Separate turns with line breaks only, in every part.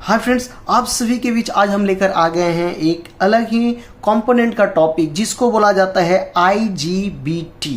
Hi friends, आप सभी के बीच आज हम लेकर आ गए हैं एक अलग ही कंपोनेंट का टॉपिक जिसको बोला जाता है IGBT,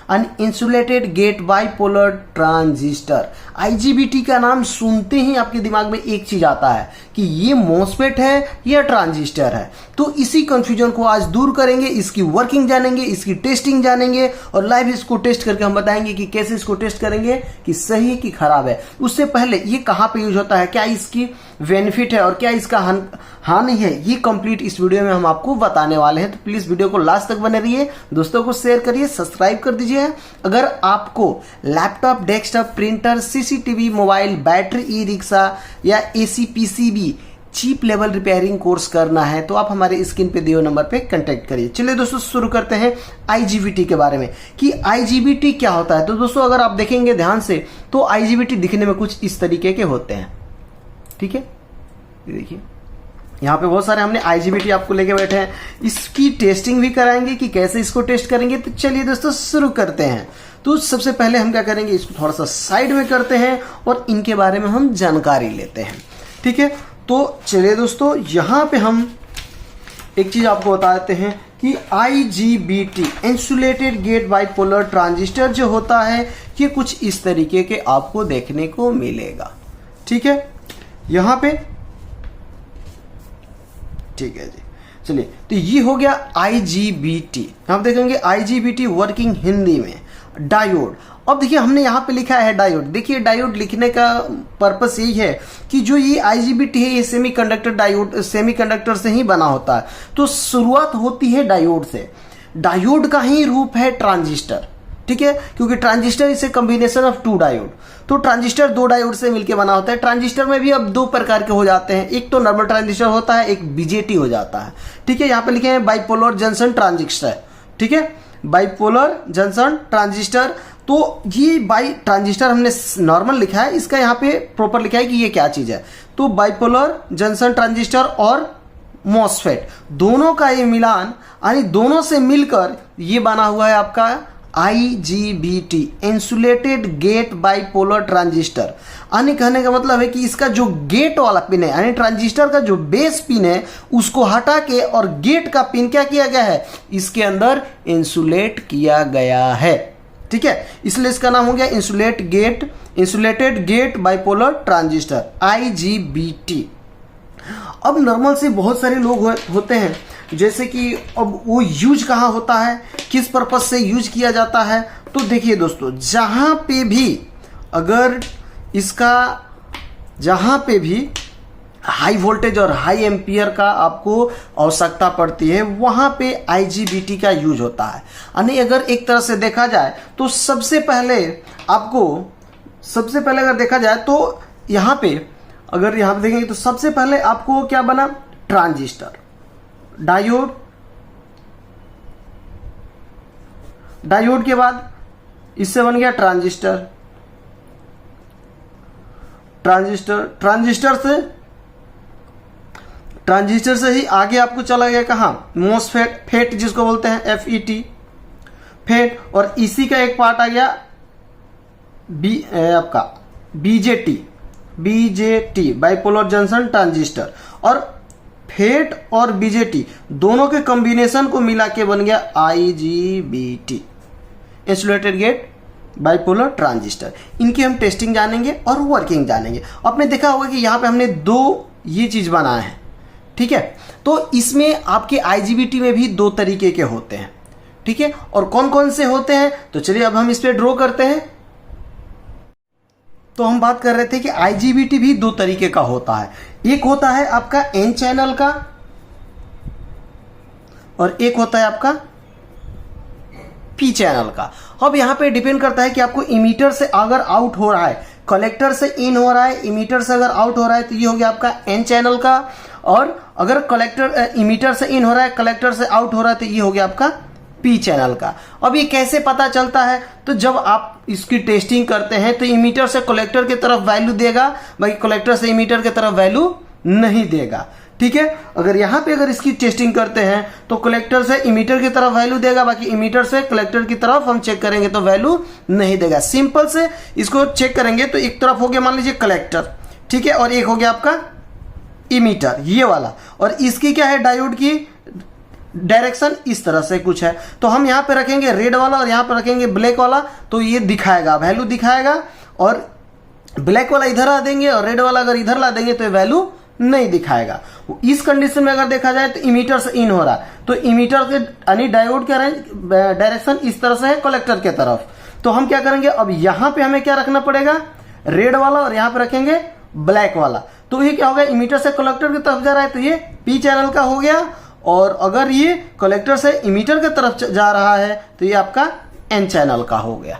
uninsulated gate bipolar transistor. IGBT का नाम सुनते ही आपके दिमाग में एक चीज आता है कि ये मॉसफेट है या ट्रांजिस्टर है। तो इसी कंफ्यूजन को आज दूर करेंगे, इसकी वर्किंग जानेंगे, इसकी टेस्टिंग जानेंगे और लाइव इसको टेस्ट करके हम बताएंगे कि कैसे इसको टेस्ट करेंगे कि सही है कि खराब है। उससे पहले ये कहाँ पे यूज होता है, क्या इसकी बेनिफिट है और क्या इसका हानि है, ये कंप्लीट इस वीडियो में हम आपको बताने वाले हैं। तो प्लीज वीडियो को लास्ट तक बने रहिए, दोस्तों को शेयर करिए, सब्सक्राइब कर दीजिए। अगर आपको laptop, desktop, printer, CCTV, mobile, battery, e rickshaw या AC PCB chip level repairing course करना है तो आप हमारे स्क्रीन पे दिए नंबर पे कांटेक्ट करिए। चलिए दोस्तों शुरू करते हैं IGBT के बारे में कि IGBT क्या होता है। तो दोस्तों अगर आप देखेंगे ध्यान से तो IGBT दिखने में कुछ इस तरीके के होते हैं, ठीक है। देखिए यहाँ पे बहुत सारे हमने IGBT आपको लेके बैठे हैं, इसकी टेस्टिंग भी कराएंगे कि कैसे इसको टेस्ट करेंगे। तो चलिए दोस्तों शुरू करते हैं। तो सबसे पहले हम क्या करेंगे, इसको थोड़ा सा साइड में करते हैं और इनके बारे में हम जानकारी लेते हैं, ठीक है। तो चलिए दोस्तों यहाँ पे हम एक चीज आपको बता देते हैं कि IGBT insulated gate bipolar transistor जो होता है ये कुछ इस तरीके के आपको देखने को मिलेगा, ठीक है। यहाँ पे ठीक है जी। चलिए तो ये हो गया IGBT। हम देखेंगे IGBT वर्किंग हिंदी में डायोड। अब देखिए हमने यहाँ पे लिखा है डायोड। देखिए डायोड लिखने का पर्पस यही है कि जो ये IGBT है ये सेमीकंडक्टर डायोड, सेमीकंडक्टर से ही बना होता है। तो शुरुआत होती है डायोड से। डायोड का ही रूप है ट्रांजिस्टर, ठीक है, क्योंकि transistor is a combination of two diode. तो ट्रांजिस्टर दो डायोड से मिलकर बना होता है। ट्रांजिस्टर में भी अब दो प्रकार के हो जाते हैं, एक तो नॉर्मल ट्रांजिस्टर होता है, एक BJT हो जाता है, ठीक है। यहाँ पे लिखे हैं बाइपोलर जंक्शन ट्रांजिस्टर, ठीक है, बाइपोलर जंक्शन ट्रांजिस्टर। तो ये बाई ट्रांजिस्टर हमने नॉर्मल लिखा है, इसका यहाँ पे प्रॉपर लिखा है कि ये क्या चीज है। तो बाइपोलर जंक्शन ट्रांजिस्टर और मॉसफेट दोनों का ये मिलान यानी दोनों से मिलकर ये बना हुआ है आपका IGBT insulated gate bipolar transistor. यानी कहने का मतलब है कि इसका जो गेट वाला पिन है यानी ट्रांजिस्टर का जो बेस पिन है उसको हटा के और गेट का पिन क्या किया गया है, इसके अंदर इंसुलेट किया गया है, ठीक है। इसलिए इसका नाम हो गया insulated gate bipolar transistor IGBT। अब नॉर्मल से बहुत सारे लोग होते हैं, जैसे कि अब वो यूज कहाँ होता है, किस पर्पज से यूज किया जाता है। तो देखिए दोस्तों जहाँ पे भी अगर इसका जहाँ पे भी हाई वोल्टेज और हाई एम्पियर का आपको आवश्यकता पड़ती है वहाँ पे IGBT का यूज होता है। यानी अगर एक तरह से देखा जाए तो सबसे पहले अगर देखा जाए तो यहाँ पे अगर यहाँ पे देखेंगे तो सबसे पहले आपको क्या बना, ट्रांजिस्टर, डायोड के बाद इससे बन गया ट्रांजिस्टर से ही आगे आपको चला गया कहाँ, मॉसफेट जिसको बोलते हैं फेट। और इसी का एक पार्ट आ गया आपका BJT बाइपोलर जंक्शन ट्रांजिस्टर। और फेट और BJT दोनों के कॉम्बिनेशन को मिला के बन गया IGBT insulated gate bipolar transistor. इनकी हम टेस्टिंग जानेंगे और वर्किंग जानेंगे। आपने देखा होगा कि यहाँ पे हमने दो ये चीज बनाए हैं, ठीक है। तो इसमें आपके IGBT में भी दो तरीके के होते हैं, ठीक है। और कौन कौन से होते हैं तो चलिए अब हम इस पे ड्रॉ करते हैं। तो हम बात कर रहे थे कि IGBT भी दो तरीके का होता है, एक होता है आपका N चैनल का और एक होता है आपका P चैनल का। अब यहाँ पे डिपेंड करता है कि आपको इमीटर से अगर आउट हो रहा है, कलेक्टर से इन हो रहा है, इमीटर से अगर आउट हो रहा है तो ये हो गया आपका N चैनल का। और अगर इमीटर से इन हो रहा है, कलेक्टर से आउट हो रहा है तो ये हो गया आपका P चैनल का। अब ये कैसे पता चलता है, तो जब आप इसकी टेस्टिंग करते हैं तो इमीटर से कलेक्टर की तरफ वैल्यू देगा, बाकी कलेक्टर से इमीटर की तरफ वैल्यू नहीं देगा, ठीक है। अगर यहाँ पे अगर इसकी टेस्टिंग करते हैं तो कलेक्टर से इमीटर की तरफ वैल्यू देगा, बाकी इमीटर से कलेक्टर की तरफ हम चेक करेंगे तो वैल्यू नहीं देगा। सिंपल से इसको चेक करेंगे तो एक तरफ हो गया मान लीजिए कलेक्टर, ठीक है, और एक हो गया आपका इमीटर, ये वाला, और इसकी क्या है डायोड की डायरेक्शन इस तरह से कुछ है। तो हम यहाँ पे रखेंगे रेड वाला और यहाँ पे रखेंगे ब्लैक वाला, तो ये दिखाएगा, वैल्यू दिखाएगा, और ब्लैक वाला इधर ला देंगे और रेड वाला अगर इधर ला देंगे तो वैल्यू नहीं दिखाएगा। इस कंडीशन में अगर देखा जाए तो इमीटर से इन हो रहा है, तो इमीटर के यानी डायोड का डायरेक्शन इस तरह से है कलेक्टर के तरफ। तो हम क्या करेंगे, अब यहाँ पे हमें क्या रखना पड़ेगा, रेड वाला, और यहाँ पे रखेंगे ब्लैक वाला। तो ये क्या होगा, इमीटर से कलेक्टर की तरफ जा रहा है तो ये पी चैनल का हो गया, और अगर ये कलेक्टर से इमीटर की तरफ जा रहा है तो ये आपका एन चैनल का हो गया।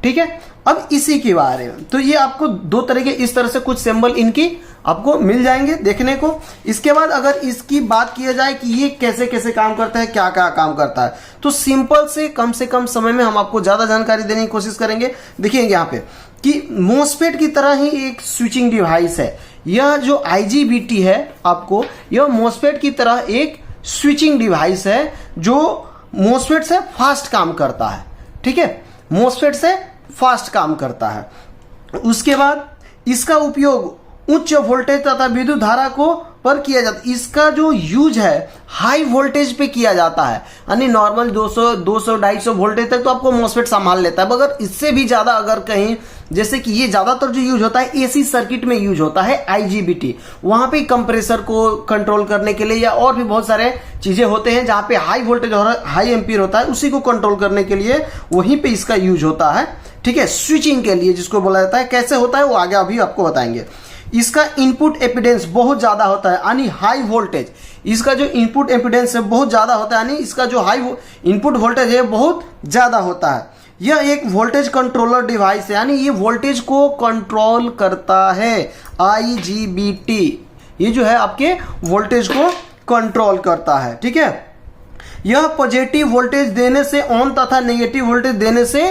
ठीक है, अब इसी के बारे में, तो ये आपको दो तरह के इस तरह से कुछ सिंबल इनकी आपको मिल जाएंगे देखने को। इसके बाद अगर इसकी बात किया जाए कि ये कैसे कैसे काम करता है, क्या क्या काम करता है, तो सिंपल से कम समय में हम आपको ज्यादा जानकारी देने की कोशिश करेंगे। देखिए यहाँ पे कि मोस्फेट की तरह ही एक स्विचिंग डिवाइस है, यह जो IGBT है आपको, यह मोस्फेट की तरह एक स्विचिंग डिवाइस है जो मोस्फेट से फास्ट काम करता है। ठीक है, मोस्फेट से फास्ट काम करता है। उसके बाद इसका उपयोग उच्च वोल्टेज तथा विद्युत धारा को पर किया जाता है। इसका जो यूज है हाई वोल्टेज पे किया जाता है, यानी नॉर्मल 200, 250 वोल्टेज तक तो आपको मोस्फेट संभाल लेता है, मगर इससे भी ज्यादा अगर कहीं, जैसे कि ये ज्यादातर जो यूज होता है एसी सर्किट में यूज होता है IGBT, वहां पे कंप्रेसर को कंट्रोल करने के लिए या और भी बहुत सारे चीजें होते हैं जहां पे हाई वोल्टेज और हाई एम्पीयर होता है, उसी को कंट्रोल करने के लिए वहीं पे इसका यूज होता है। ठीक है, स्विचिंग के लिए जिसको बोला जाता है। कैसे होता है वो आगे अभी आपको बताएंगे। इसका इनपुट एपिडेंस बहुत ज्यादा होता है, यानी हाई वोल्टेज, इसका जो इनपुट एपिडेंस है बहुत ज्यादा होता है, यानी इसका जो हाई इनपुट वोल्टेज है बहुत ज्यादा होता है। यह एक वोल्टेज कंट्रोलर डिवाइस है, यानी ये वोल्टेज को कंट्रोल करता है। IGBT ये जो है आपके वोल्टेज को कंट्रोल करता है। ठीक है, यह पॉजिटिव वोल्टेज देने से ऑन तथा नेगेटिव वोल्टेज देने से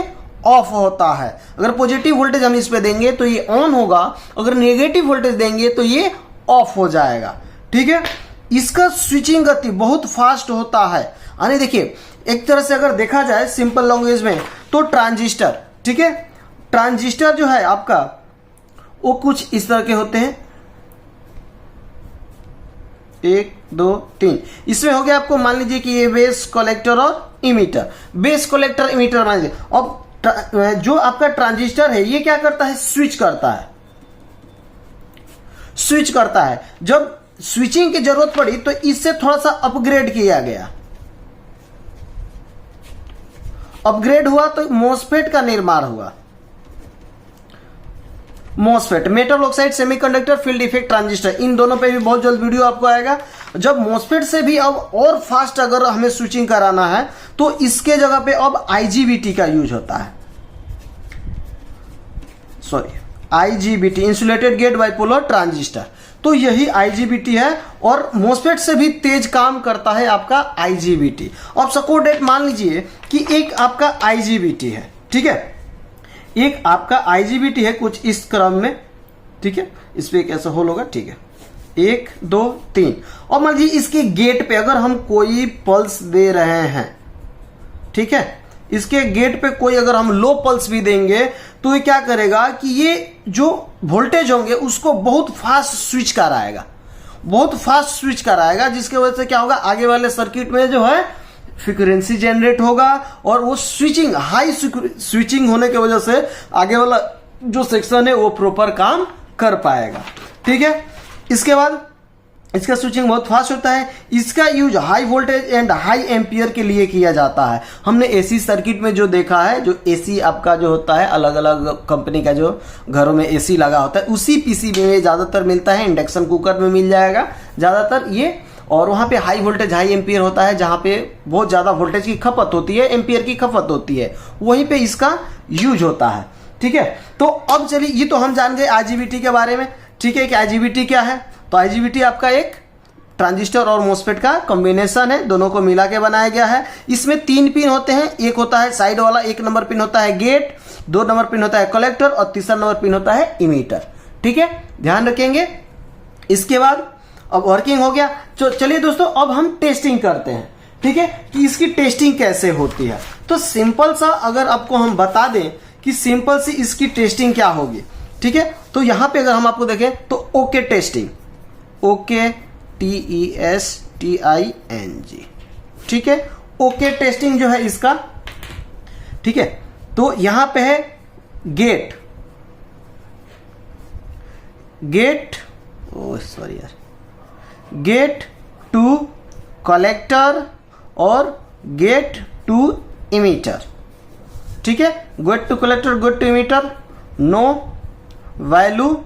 ऑफ होता है। अगर पॉजिटिव वोल्टेज हम इस पे देंगे तो ये ऑन होगा, अगर नेगेटिव वोल्टेज देंगे तो ये ऑफ हो जाएगा। ठीक है, इसका स्विचिंग गति बहुत फास्ट होता है, यानी देखिए एक तरह से अगर देखा जाए सिंपल लैंग्वेज में तो ट्रांजिस्टर, ठीक है, ट्रांजिस्टर जो है आपका वो कुछ इस तरह के होते हैं, 1 2 3। इसमें हो गया आपको, मान लीजिए कि ये बेस कलेक्टर और इमीटर, बेस कलेक्टर इमीटर मान लीजिए। अब जो आपका ट्रांजिस्टर है ये क्या करता है, स्विच करता है, स्विच करता है। जब स्विचिंग की जरूरत पड़ी तो इससे थोड़ा सा अपग्रेड किया गया, अपग्रेड हुआ तो मोस्फेट का निर्माण हुआ। MOSFET, metal oxide semiconductor field effect transistor, इन दोनों पे भी बहुत जल्द वीडियो आपको आएगा। जब मोस्फेट से भी अब और फास्ट अगर हमें स्विचिंग कराना है तो इसके जगह पे अब IGBT का यूज होता है, sorry IGBT, insulated gate bipolar transistor. तो यही IGBT है और मोस्फेट से भी तेज काम करता है आपका IGBT। अब सपोज डेट मान लीजिए कि एक आपका IGBT है, ठीक है, एक आपका IGBT है कुछ इस क्रम में, ठीक है, इस पे कैसा होल होगा, ठीक है, 1 2 3। और मान लीजिए इसके गेट पे अगर हम कोई पल्स दे रहे हैं, ठीक है, इसके गेट पे कोई अगर हम लो पल्स भी देंगे तो ये क्या करेगा कि ये जो वोल्टेज होंगे उसको बहुत फास्ट स्विच कराएगा, बहुत फास्ट स्विच कराएगा, जिसके वजह से क्या होगा, आगे वाले सर्किट में जो है फ्रीक्वेंसी जनरेट होगा और वो स्विचिंग, हाई स्विचिंग होने की वजह से आगे वाला जो सेक्शन है वो प्रॉपर काम कर पाएगा। ठीक है, इसके बाद इसका स्विचिंग बहुत फास्ट होता है। इसका use high voltage and high ampere के लिए किया जाता है। हमने एसी सर्किट में जो देखा है, जो एसी आपका जो होता है, अलग अलग कंपनी का जो घरों में एसी लगा होता है, उसी पीसीबी में ज्यादातर मिलता है, इंडक्शन कुकर में मिल जाएगा ज्यादातर ये। और वहां पे हाई वोल्टेज हाई एम्पियर होता है, जहां पे बहुत ज्यादा वोल्टेज की खपत होती है, एम्पियर की खपत होती है, वहीं पे इसका यूज होता है। ठीक है, तो अब चलिए, ये तो हम जान गए IGBT के बारे में। ठीक है कि IGBT क्या है, तो IGBT आपका एक ट्रांजिस्टर और मोस्फेट का कॉम्बिनेशन है, दोनों को मिला के बनाया गया है। इसमें 3 पिन होते हैं, एक होता है साइड वाला, 1 नंबर पिन होता है गेट, 2 नंबर पिन होता है कलेक्टर और तीसरा नंबर पिन होता है इमीटर। ठीक है, ध्यान रखेंगे। इसके बाद अब वर्किंग हो गया, तो चलिए दोस्तों अब हम टेस्टिंग करते हैं। ठीक है, कि इसकी टेस्टिंग कैसे होती है। तो सिंपल सा अगर आपको हम बता दें कि सिंपल सी इसकी टेस्टिंग क्या होगी। ठीक है, तो यहां पे अगर हम आपको देखें तो ओके टेस्टिंग, OKTESTING, ठीक है। ओके टेस्टिंग जो है इसका, ठीक है। तो यहां पे है गेट, गेट टू कलेक्टर और गेट टू इमीटर, ठीक है। Gate to collector, gate to emitter, no value,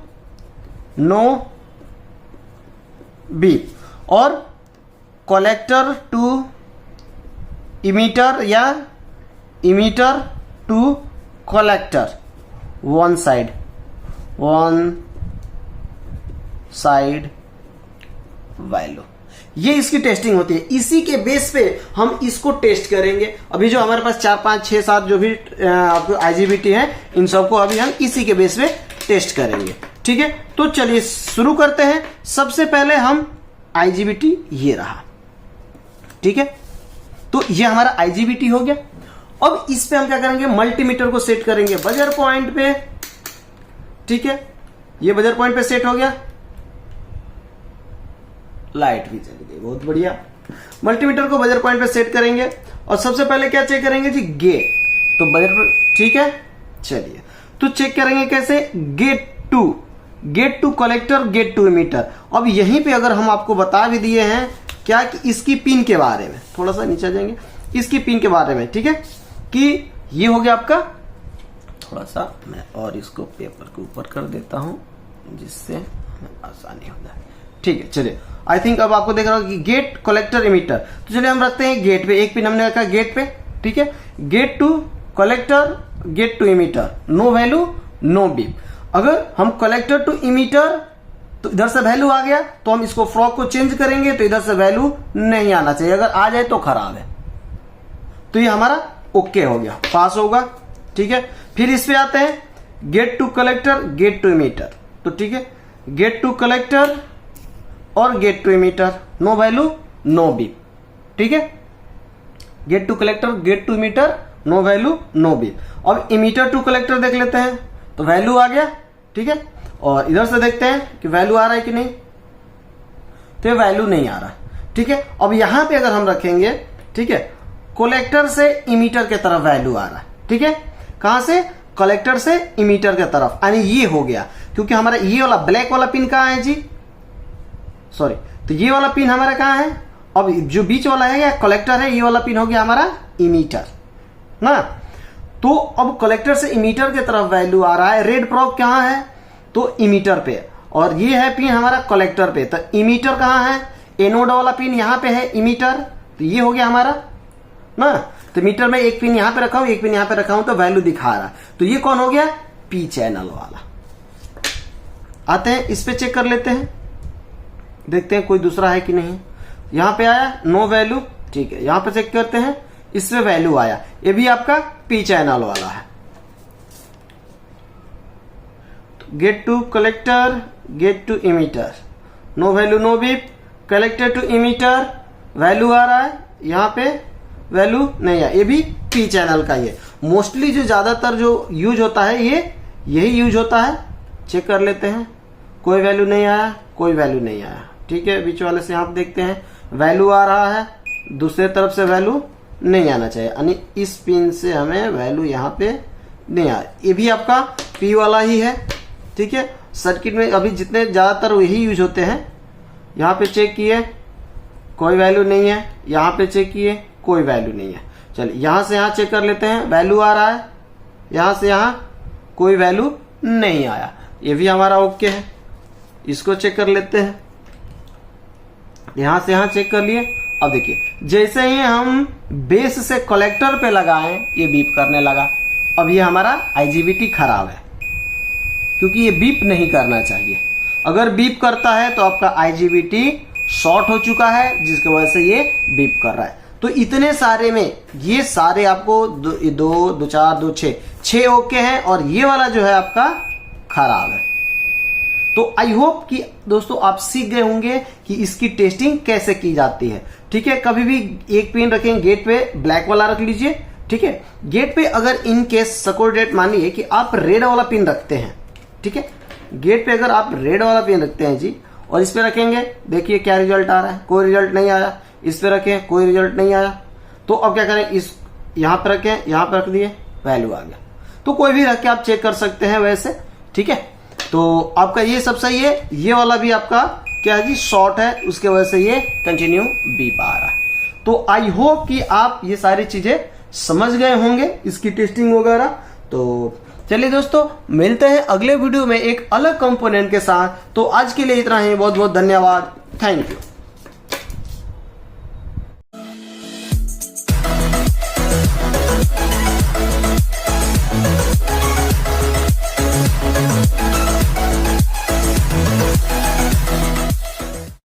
no beep, और कलेक्टर टू इमीटर या emitter to collector, one side value. ये इसकी टेस्टिंग होती है। इसी के बेस पे हम इसको टेस्ट करेंगे। अभी जो हमारे पास 4, 5, 6, 7 जो भी आपको IGBT है, इन सबको अभी हम इसी के बेस पे टेस्ट करेंगे, ठीक है। तो चलिए शुरू करते हैं। सबसे पहले हम IGBT ये रहा, ठीक है। तो ये हमारा IGBT हो गया। अब इस पे हम क्या करेंगे, मल्टीमीटर को सेट करेंगे बजर पॉइंट पे, ठीक है। ये बजर पॉइंट पे सेट हो गया, लाइट भी चली गई, बहुत बढ़िया। मल्टीमीटर को बजर पॉइंट पे सेट करेंगे और सबसे पहले क्या चेक करेंगे जी, गेट। तो बजर, ठीक है। चलिए तो चेक करेंगे कैसे, gate to collector, gate to emitter. अब यहीं पे अगर हम आपको बता भी दिए हैं क्या कि इसकी पिन के बारे में, थोड़ा सा नीचे जाएंगे, इसकी पिन के बारे में, ठीक है, कि ये हो गया आपका, थोड़ा सा मैं और इसको पेपर के ऊपर कर देता हूं जिससे आसानी हो जाए, ठीक है। चलिए आई थिंक अब आपको देख रहा होगा कि गेट, कलेक्टर, इमीटर। तो चलिए हम रखते हैं गेट पे, एक पिन हमने रखा गेट पे, ठीक है। Gate to collector, gate to emitter, no value, no beep. अगर हम कलेक्टर टू इमीटर, तो इधर से वैल्यू आ गया तो हम इसको फ्रॉक को चेंज करेंगे तो इधर से वैल्यू नहीं आना चाहिए, अगर आ जाए तो खराब है। तो ये हमारा ओके हो गया, पास होगा, ठीक है। फिर इस पे आते हैं, gate to collector, gate to emitter. तो ठीक है, गेट टू कलेक्टर और gate to emitter, no value, no beep, ठीक है। Gate to collector, gate to emitter, no value, no beep. अब इमीटर टू कलेक्टर देख लेते हैं, तो वैल्यू आ गया, ठीक है। और इधर से देखते हैं कि वैल्यू आ रहा है कि नहीं, तो ये वैल्यू नहीं आ रहा, ठीक है। अब यहां पे अगर हम रखेंगे, ठीक है, कलेक्टर से इमीटर के तरफ वैल्यू आ रहा है, ठीक है। कहां से, कलेक्टर से इमीटर के तरफ, यानी ये हो गया, क्योंकि हमारा ये वाला ब्लैक वाला पिन कहां है जी, सॉरी, तो ये वाला पिन हमारा कहां है, अब जो बीच वाला है या कलेक्टर है, ये वाला पिन हो गया हमारा इमीटर ना। तो अब कलेक्टर से इमीटर के तरफ वैल्यू आ रहा है, रेड प्रोब कहां है, तो इमीटर पे, और ये है पिन हमारा कलेक्टर पे। तो इमीटर कहां है, एनोड वाला पिन यहां पे है इमीटर, तो ये हो गया हमारा ना। तो मीटर में एक पिन यहां पे रखा हूं, एक पिन यहां पे रखा हूं, तो वैल्यू दिखा रहा है। तो ये कौन हो गया, पी चैनल वाला। आते हैं इस पे चेक कर लेते हैं, देखते हैं कोई दूसरा है कि नहीं। यहां पे आया नो वैल्यू, ठीक है। यहां पे चेक करते हैं, इसमें वैल्यू आया, ये भी आपका पी चैनल वाला है। Gate to collector, gate to emitter, no value, no beep. Collector to emitter, value आ रहा है, यहां पे वैल्यू नहीं है, ये भी पी चैनल का। ये मोस्टली जो ज्यादातर जो यूज होता है ये यही यूज होता है। चेक कर लेते हैं, कोई वैल्यू नहीं आया, कोई वैल्यू नहीं आया, ठीक है। बीच वाले से आप देखते हैं वैल्यू आ रहा है, दूसरे तरफ से वैल्यू नहीं आना चाहिए, यानी इस पिन से हमें वैल्यू यहाँ पे नहीं आया। ये भी आपका पी वाला ही है, ठीक है। सर्किट में अभी जितने ज्यादातर वही यूज होते हैं। यहाँ पे चेक किए, कोई वैल्यू नहीं है, यहाँ पे चेक किए, कोई वैल्यू नहीं है। चलिए यहां से यहां चेक कर लेते हैं, वैल्यू आ रहा है, यहां से यहां कोई वैल्यू नहीं आया, ये भी हमारा ओके है। इसको चेक कर लेते हैं, यहां से यहां चेक कर लिए। अब देखिए जैसे ही हम बेस से कलेक्टर पे लगाएं, ये बीप करने लगा। अब ये हमारा IGBT खराब है, क्योंकि ये बीप नहीं करना चाहिए। अगर बीप करता है तो आपका IGBT शॉर्ट हो चुका है, जिसकी वजह से ये बीप कर रहा है। तो इतने सारे में ये सारे आपको 2, 4, 2, 6 ओके हैं, और ये वाला जो है आपका खराब है। तो आई होप कि दोस्तों आप सीख गए होंगे कि इसकी टेस्टिंग कैसे की जाती है, ठीक है। कभी भी एक पिन रखें गेट पे, ब्लैक वाला रख लीजिए, ठीक है। गेट पे अगर इन केस सपोज डेट मानिए कि आप रेड वाला पिन रखते हैं, ठीक है। गेट पे अगर आप रेड वाला पिन रखते हैं जी, और इस पे रखेंगे, देखिए क्या रिजल्ट आ रहा है, कोई रिजल्ट नहीं आया। इस पे रखें, कोई रिजल्ट नहीं आया। तो अब क्या करें, इस यहाँ पे रखें, यहाँ पे रख दिए, वैल्यू आ गया। तो कोई भी रख के आप चेक कर सकते हैं वैसे, ठीक है। तो आपका ये सब सही है, ये वाला भी आपका क्या है जी, शॉर्ट है, उसके वजह से ये कंटिन्यू बीप आ रहा है। तो आई होप कि आप ये सारी चीजें समझ गए होंगे, इसकी टेस्टिंग वगैरह। तो चलिए दोस्तों, मिलते हैं अगले वीडियो में एक अलग कंपोनेंट के साथ। तो आज के लिए इतना ही, बहुत बहुत धन्यवाद, थैंक यू।